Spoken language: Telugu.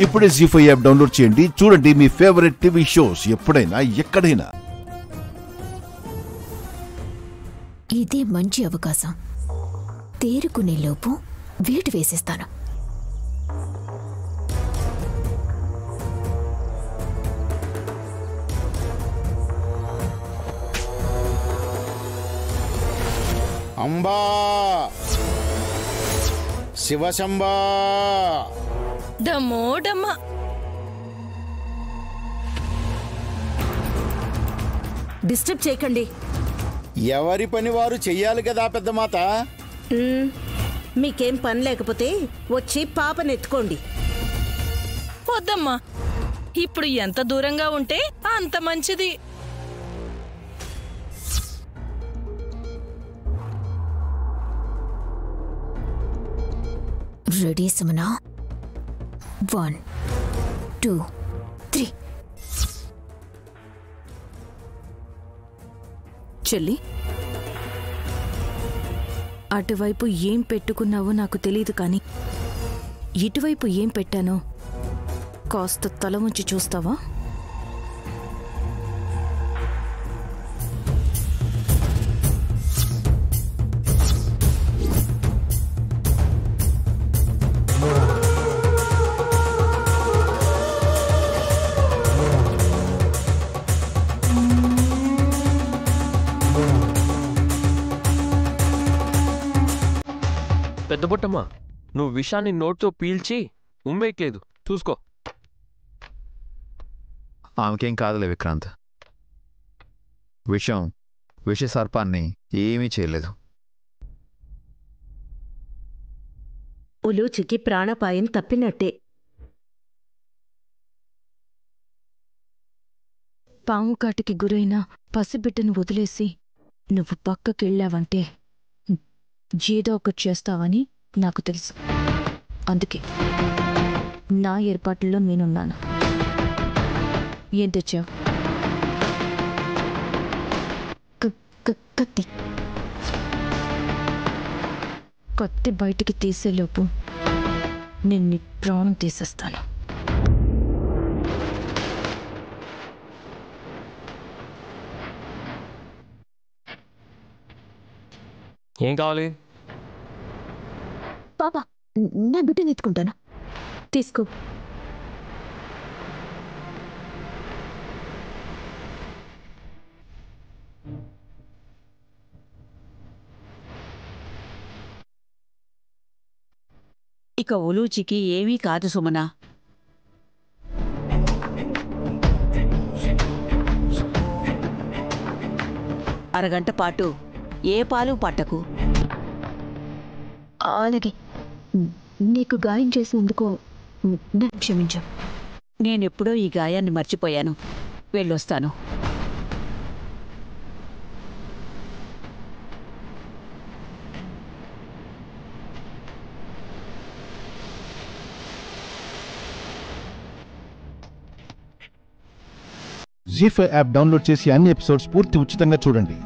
ఇప్పుడే జీ5 యాప్ డౌన్లోడ్ చేయండి. చూడండి మీ ఫేవరెట్ టీవీ షోస్ ఎప్పుడైనా ఎక్కడైనా. ఇదే మంచి అవకాశం. తేరుకునే లోపు వేటు వేసేస్తాను. అంబా శివశంబా డమ్మో డమ్మ. డిస్టర్బ్ చేయకండి. ఎవరి పని వారు చెయ్యాలి కదా పెద్దమాత. మీకేం పని లేకపోతే వచ్చి పాపనెత్తుకోండి. వద్దమ్మా, ఇప్పుడు ఎంత దూరంగా ఉంటే అంత మంచిది. రెడీ సుమనా? 1 2 3. చెల్లి, అటువైపు ఏం పెట్టుకున్నావో నాకు తెలియదు, కానీ ఇటువైపు ఏం పెట్టానో కాస్త తల ఉంచి చూస్తావా? పెద్ద బొట్టమ్మా, నువ్వు విషాన్ని నోట్తో పీల్చి ఉమ్మేయట్లేదు, చూసుకో. ఆమెకేం కాదులే విక్రాంత్. విష సర్పాన్ని ఏమీ చేయలేదు. ఉలూచికి ప్రాణాపాయం తప్పినట్టే. పాము కాటికి గురైన పసిబిడ్డను వదిలేసి నువ్వు పక్కకెళ్ళావంటే ఏదో ఒకటి చేస్తావని నాకు తెలుసు. అందుకే నా ఏర్పాట్లలో నేనున్నాను. ఏం తెచ్చావు? కత్తి. కత్తి బయటికి తీసేలోపు నేను నీ ప్రాణం తీసేస్తాను. ఏం కావాలి? పాపా, నా బిడ్డని ఎత్తుకుంటాను. తీసుకో. ఇక ఉలూచికి ఏమీ కాదు సుమనా. అరగంట పాటు ఏ పాలు పట్టకు. అలాగే. నీకు గాయం చేసినందుకు నన్ను క్షమించు. నేనెప్పుడో ఈ గాయాన్ని మర్చిపోయాను. వెళ్ళొస్తాను. జీ5 యాప్ డౌన్లోడ్ చేసి అన్ని ఎపిసోడ్స్ పూర్తి ఉచితంగా చూడండి.